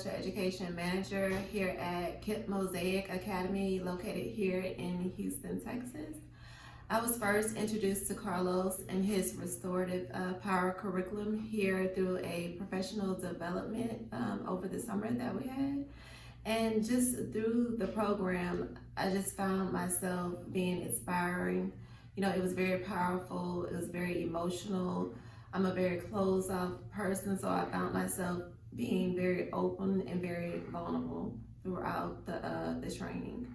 Special Education Manager here at KIPP Mosaic Academy, located here in Houston, Texas. I was first introduced to Carlos and his Restorative Power curriculum here through a professional development over the summer that we had. And just through the program, I just found myself being inspiring. You know, it was very powerful, it was very emotional. I'm a very closed off person, so I found myself being very open and very vulnerable throughout the training.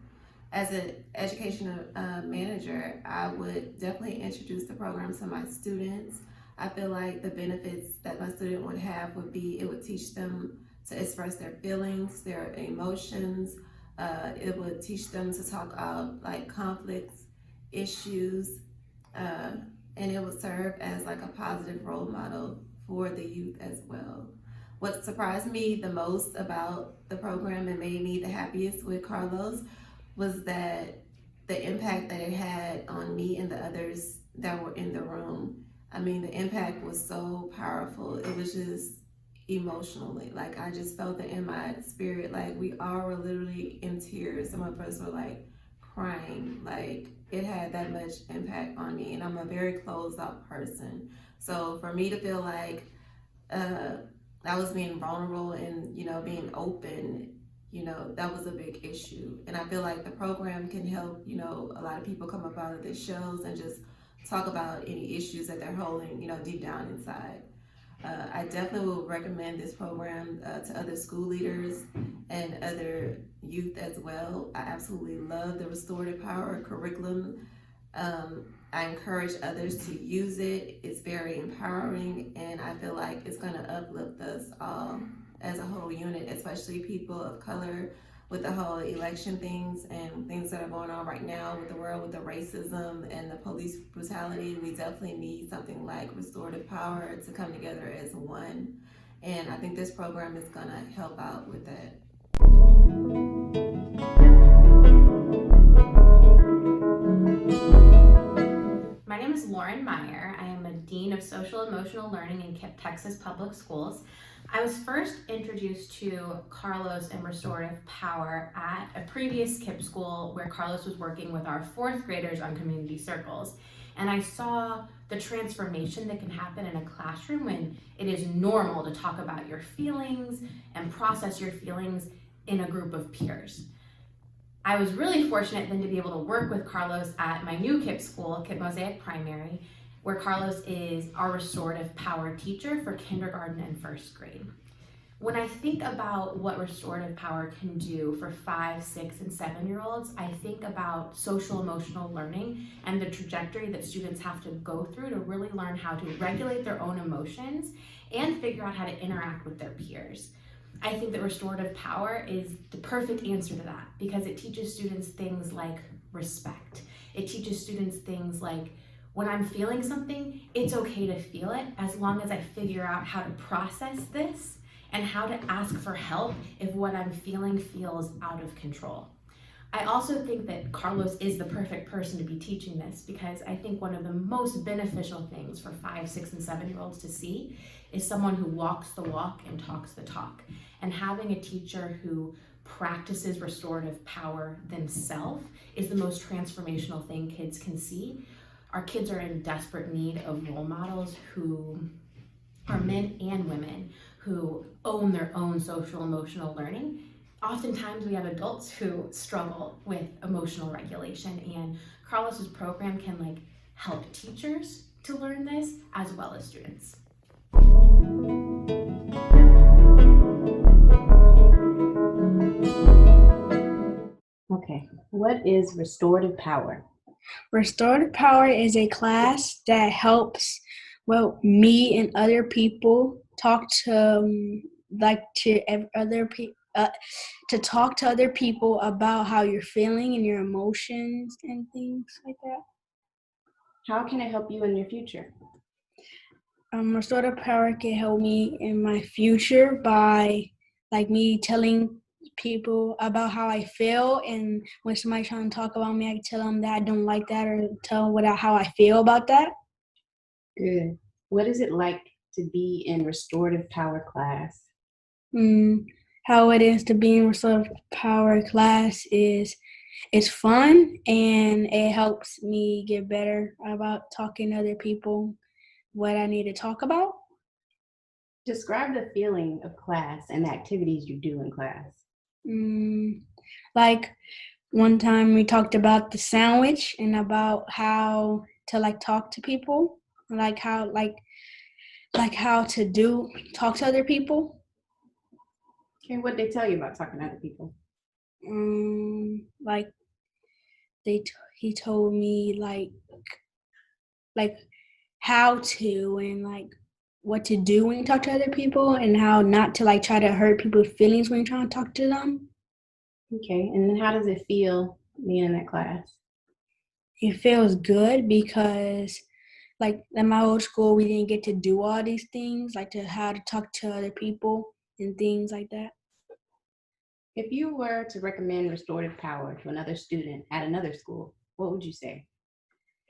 As an educational manager, I would definitely introduce the program to my students. I feel like the benefits that my student would have would be, it would teach them to express their feelings, their emotions. It would teach them to talk out like conflicts, issues, and it would serve as like a positive role model for the youth as well. What surprised me the most about the program and made me the happiest with Carlos was that the impact that it had on me and the others that were in the room. I mean, the impact was so powerful. It was just emotionally, like I just felt it in my spirit. Like we all were literally in tears. Some of us were like crying. Like it had that much impact on me, and I'm a very closed off person. So for me to feel like I was being vulnerable and being open, that was a big issue. And I feel like the program can help a lot of people come up out of their shells and just talk about any issues that they're holding deep down inside. I definitely will recommend this program to other school leaders and other youth as well. I absolutely love the Restorative Power curriculum. I encourage others to use it. It's very empowering, and I feel like it's going to uplift us all as a whole unit, especially people of color, with the whole election things and things that are going on right now with the world, with the racism and the police brutality. We definitely need something like Restorative Power to come together as one. And I think this program is going to help out with that. My name is Lauren Meyer. I am a Dean of Social Emotional Learning in KIPP Texas Public Schools. I was first introduced to Carlos and Restorative Power at a previous KIPP school where Carlos was working with our fourth graders on community circles. And I saw the transformation that can happen in a classroom when it is normal to talk about your feelings and process your feelings in a group of peers. I was really fortunate then to be able to work with Carlos at my new KIPP school, KIPP Mosaic Primary, where Carlos is our Restorative Power teacher for kindergarten and first grade. When I think about what Restorative Power can do for 5, 6, and 7-year-olds, I think about social emotional learning and the trajectory that students have to go through to really learn how to regulate their own emotions and figure out how to interact with their peers. I think that Restorative Power is the perfect answer to that because it teaches students things like respect. It teaches students things like, when I'm feeling something, it's okay to feel it as long as I figure out how to process this and how to ask for help if what I'm feeling feels out of control. I also think that Carlos is the perfect person to be teaching this because I think one of the most beneficial things for 5, 6, and 7-year-olds to see is someone who walks the walk and talks the talk. And having a teacher who practices Restorative Power themselves is the most transformational thing kids can see. Our kids are in desperate need of role models who are men and women who own their own social emotional learning. Oftentimes we have adults who struggle with emotional regulation, and Carlos's program can help teachers to learn this as well as students. Okay, what is Restorative Power? Restorative Power is a class that helps me and other people talk to talk to other people about how you're feeling and your emotions and things like that. How can it help you in your future? Restorative Power can help me in my future by me telling people about how I feel, and when somebody's trying to talk about me, I can tell them that I don't like that or tell them how I feel about that. Good. What is it like to be in Restorative Power class? how it is to be in restorative power class is it's fun and it helps me get better about talking to other people what I need to talk about. Describe the feeling of class and the activities you do in class. Like one time we talked about the sandwich and about how to like talk to people, like how to talk to other people. Okay, what did they tell you about talking to other people? Like he told me like how to and like what to do when you talk to other people and how not to like try to hurt people's feelings when you're trying to talk to them. Okay, and then how does it feel being in that class? It feels good because like in my old school we didn't get to do all these things, like to how to talk to other people and things like that. If you were to recommend restorative power to another student at another school, what would you say?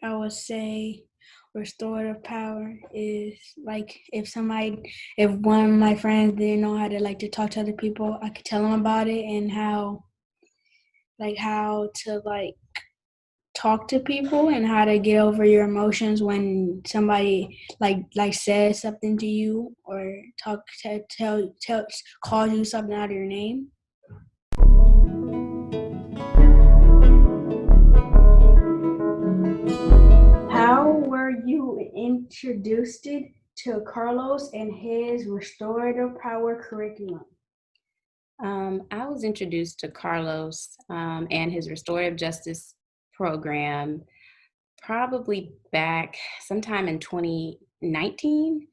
I would say restorative power is like if one of my friends didn't know how to like to talk to other people, I could tell them about it and how to like talk to people and how to get over your emotions when somebody like says something to you or calls you something out of your name. How were you introduced to Carlos and his restorative power curriculum? I was introduced to Carlos and his restorative justice program probably back sometime in 2019.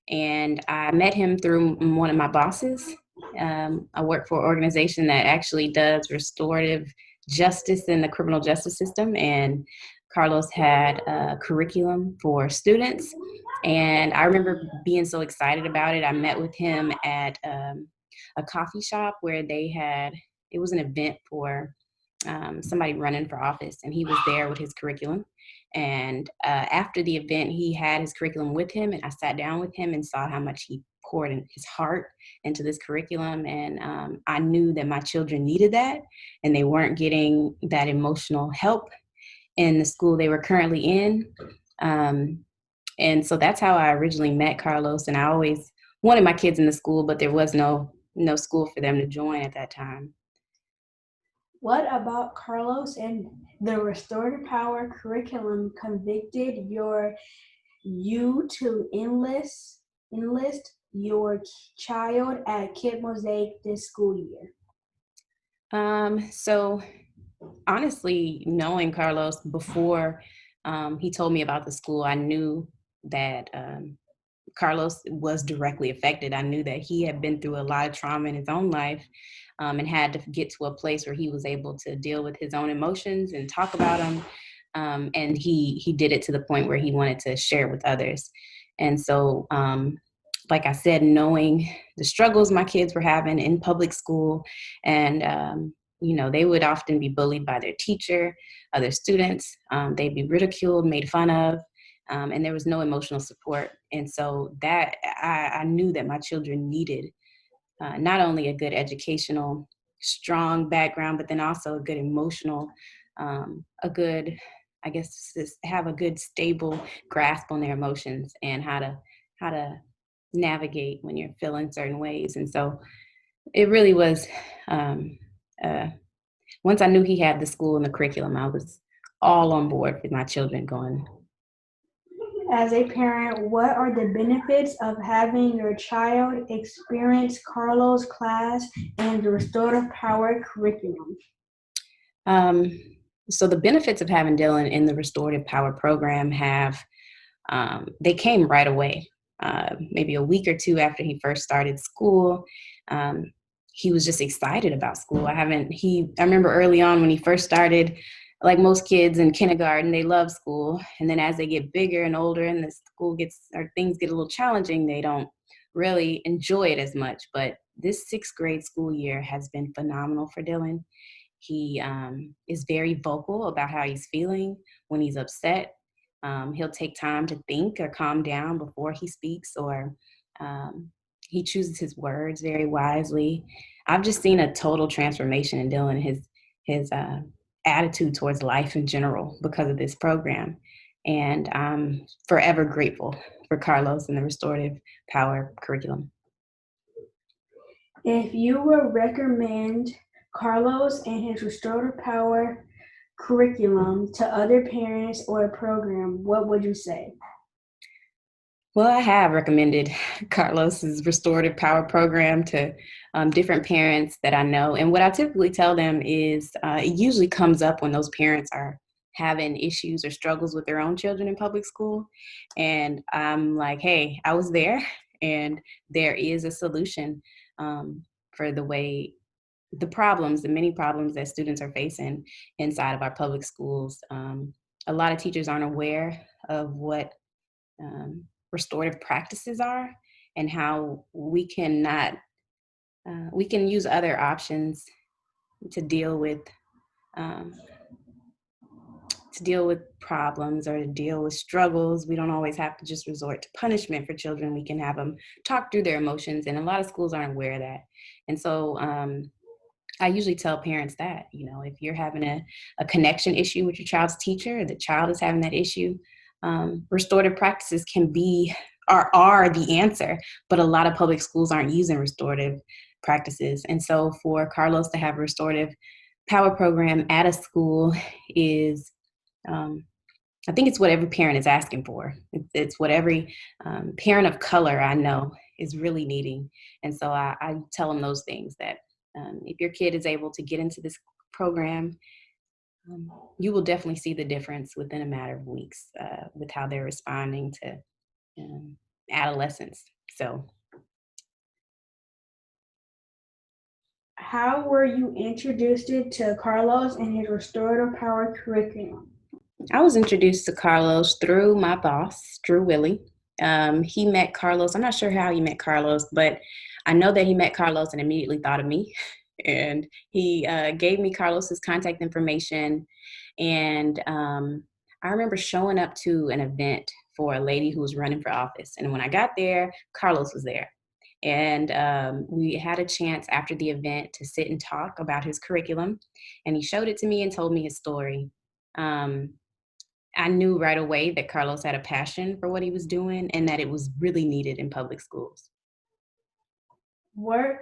And I met him through one of my bosses. I work for an organization that actually does restorative justice in the criminal justice system. And Carlos had a curriculum for students. And I remember being so excited about it. I met with him at a coffee shop where it was an event for somebody running for office, and he was there with his curriculum. And after the event, he had his curriculum with him, and I sat down with him and saw how much he poured in his heart into this curriculum. And I knew that my children needed that, and they weren't getting that emotional help in the school they were currently in. And so that's how I originally met Carlos. And I always wanted my kids in the school, but there was no school for them to join at that time. What about Carlos and the restorative power curriculum convicted you to enlist your child at Kid Mosaic this school year? So honestly, knowing Carlos before he told me about the school, I knew that Carlos was directly affected. I knew that he had been through a lot of trauma in his own life and had to get to a place where he was able to deal with his own emotions and talk about them. And he did it to the point where he wanted to share with others. And so, like I said, knowing the struggles my kids were having in public school, and they would often be bullied by their teacher, other students. They'd be ridiculed, made fun of, and there was no emotional support. And so that I knew that my children needed not only a good educational, strong background, but then also a good emotional, a good, I guess, just have a good stable grasp on their emotions and how to navigate when you're feeling certain ways. And so it really was. Once I knew he had the school and the curriculum, I was all on board with my children going. As a parent, what are the benefits of having your child experience Carlos' class and the restorative power curriculum? So the benefits of having Dylan in the restorative power program they came right away. Maybe a week or two after he first started school, he was just excited about school. I remember early on when he first started, like most kids in kindergarten, they love school. And then as they get bigger and older and things get a little challenging, they don't really enjoy it as much. But this 6th grade school year has been phenomenal for Dylan. He is very vocal about how he's feeling when he's upset. He'll take time to think or calm down before he speaks, or he chooses his words very wisely. I've just seen a total transformation in Dylan, his attitude towards life in general because of this program. And I'm forever grateful for Carlos and the Restorative Power curriculum. If you would recommend Carlos and his Restorative Power curriculum to other parents or a program, what would you say? Well, I have recommended Carlos's Restorative Power program to different parents that I know. And what I typically tell them is it usually comes up when those parents are having issues or struggles with their own children in public school. And I'm like, hey, I was there, and there is a solution for the many problems that students are facing inside of our public schools. A lot of teachers aren't aware of what restorative practices are and how we can use other options to deal with problems or to deal with struggles. We don't always have to just resort to punishment for children. We can have them talk through their emotions, and a lot of schools aren't aware of that. And so I usually tell parents that, if you're having a connection issue with your child's teacher, or the child is having that issue, restorative practices are the answer, but a lot of public schools aren't using restorative practices. And so for Carlos to have a restorative power program at a school is, I think it's what every parent is asking for. It's what every parent of color I know is really needing. And so I tell them those things, that if your kid is able to get into this program, you will definitely see the difference within a matter of weeks with how they're responding to adolescence. So, How were you introduced to Carlos and his Restorative Power curriculum? I was introduced to Carlos through my boss, Drew Willie. He met Carlos. I'm not sure how he met Carlos, but I know that he met Carlos and immediately thought of me. And he gave me Carlos's contact information. And I remember showing up to an event for a lady who was running for office. And when I got there, Carlos was there. And we had a chance after the event to sit and talk about his curriculum. And he showed it to me and told me his story. I knew right away that Carlos had a passion for what he was doing and that it was really needed in public schools. What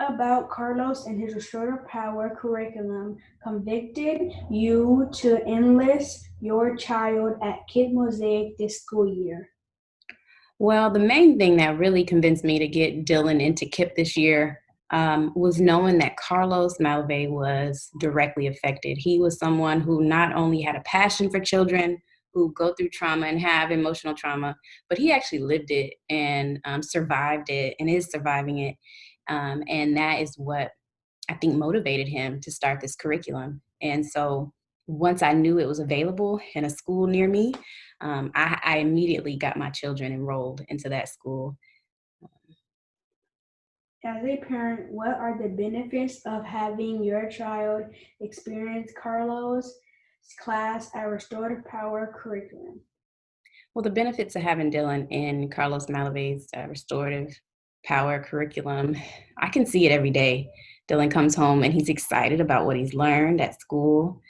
about Carlos and his Restorative Power curriculum convicted you to enlist your child at Kid Mosaic this school year? Well, the main thing that really convinced me to get Dylan into KIPP this year was knowing that Carlos Malovey was directly affected. He was someone who not only had a passion for children who go through trauma and have emotional trauma, but he actually lived it and survived it and is surviving it. And that is what I think motivated him to start this curriculum. And so once I knew it was available in a school near me, I immediately got my children enrolled into that school. As a parent, what are the benefits of having your child experience Carlos' class at Restorative Power curriculum? Well, the benefits of having Dylan in Carlos Malovey's Restorative Power curriculum, I can see it every day. Dylan comes home and he's excited about what he's learned at school.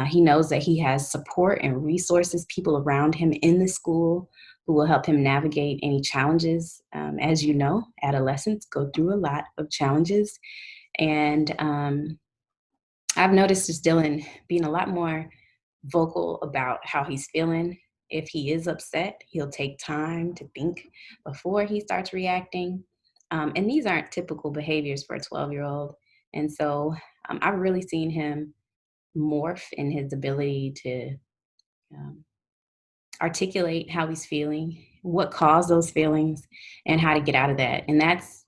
He knows that he has support and resources, people around him in the school who will help him navigate any challenges. As you know, adolescents go through a lot of challenges. And I've noticed just Dylan being a lot more vocal about how he's feeling. If he is upset, he'll take time to think before he starts reacting. And these aren't typical behaviors for a 12-year-old. And so I've really seen him morph in his ability to articulate how he's feeling, what caused those feelings, and how to get out of that. And that's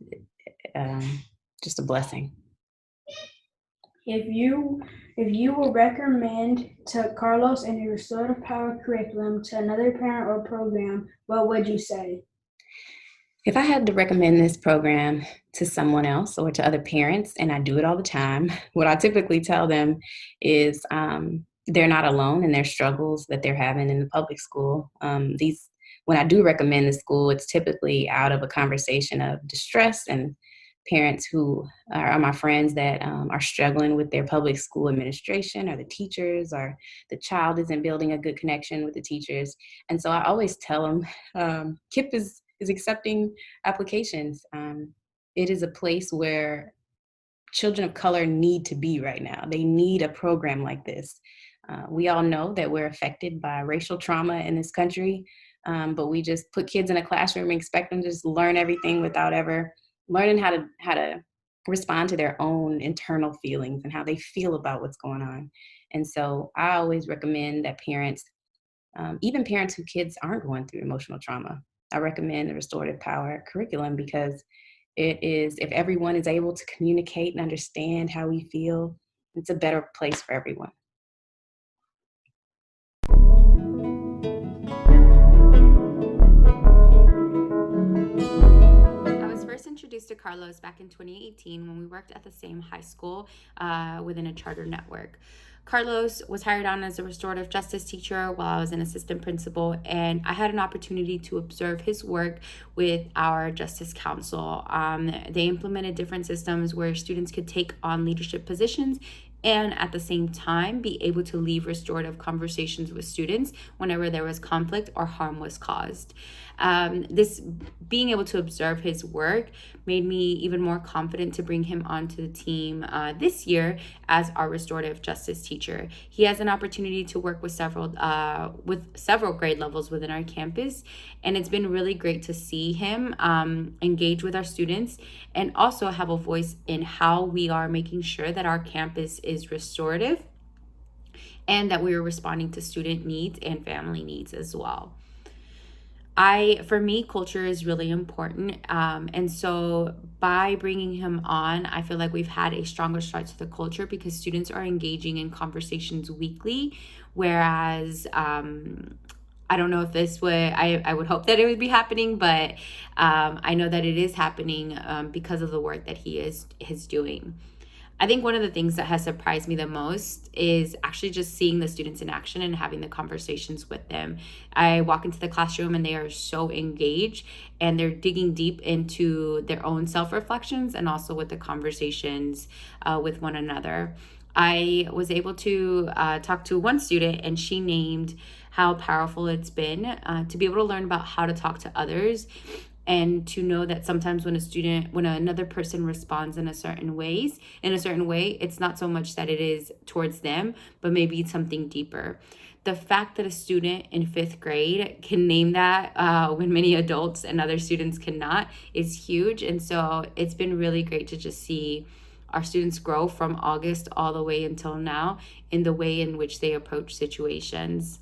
just a blessing. If you will recommend to Carlos and the Restorative Power curriculum to another parent or program, what would you say? If I had to recommend this program to someone else or to other parents, and I do it all the time, what I typically tell them is they're not alone in their struggles that they're having in the public school. When I do recommend the school, it's typically out of a conversation of distress and parents who are my friends that are struggling with their public school administration or the teachers, or the child isn't building a good connection with the teachers. And so I always tell them, KIPP is accepting applications. It is a place where children of color need to be right now. They need a program like this. We all know that we're affected by racial trauma in this country, but we just put kids in a classroom and expect them to just learn everything without ever learning how to respond to their own internal feelings and how they feel about what's going on. And so I always recommend that parents, even parents whose kids aren't going through emotional trauma, I recommend the Restorative Power curriculum, because it is, if everyone is able to communicate and understand how we feel, it's a better place for everyone. I was first introduced to Carlos back in 2018 when we worked at the same high school within a charter network. Carlos was hired on as a restorative justice teacher while I was an assistant principal, and I had an opportunity to observe his work with our Justice Council. They implemented different systems where students could take on leadership positions and at the same time be able to leave restorative conversations with students whenever there was conflict or harm was caused. This being able to observe his work made me even more confident to bring him onto the team this year as our restorative justice teacher. He has an opportunity to work with several grade levels within our campus, and it's been really great to see him engage with our students and also have a voice in how we are making sure that our campus is restorative and that we are responding to student needs and family needs as well. For me, culture is really important. And so by bringing him on, I feel like we've had a stronger start to the culture because students are engaging in conversations weekly, whereas I don't know if this would, I would hope that it would be happening, but I know that it is happening because of the work that he is doing. I think one of the things that has surprised me the most is actually just seeing the students in action and having the conversations with them. I walk into the classroom and they are so engaged and they're digging deep into their own self-reflections and also with the conversations with one another. I was able to talk to one student, and she named how powerful it's been to be able to learn about how to talk to others, and to know that sometimes when another person responds in a certain way, it's not so much that it is towards them, but maybe it's something deeper. The fact that a student in 5th grade can name that when many adults and other students cannot is huge. And so it's been really great to just see our students grow from August all the way until now in the way in which they approach situations.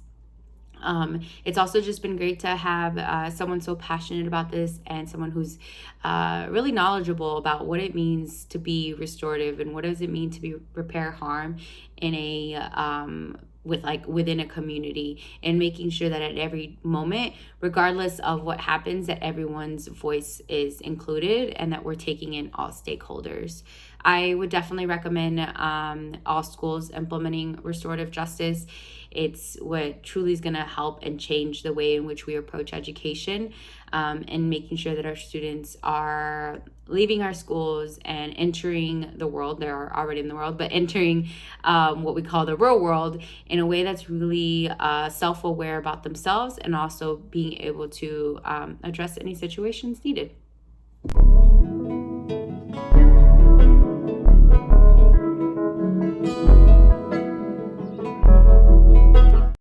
It's also just been great to have someone so passionate about this and someone who's really knowledgeable about what it means to be restorative and what does it mean to repair harm in within a community, and making sure that at every moment, regardless of what happens, that everyone's voice is included and that we're taking in all stakeholders. I would definitely recommend all schools implementing restorative justice. It's what truly is going to help and change the way in which we approach education, and making sure that our students are leaving our schools and entering the world. They're already in the world, but entering what we call the real world in a way that's really self-aware about themselves, and also being able to address any situations needed.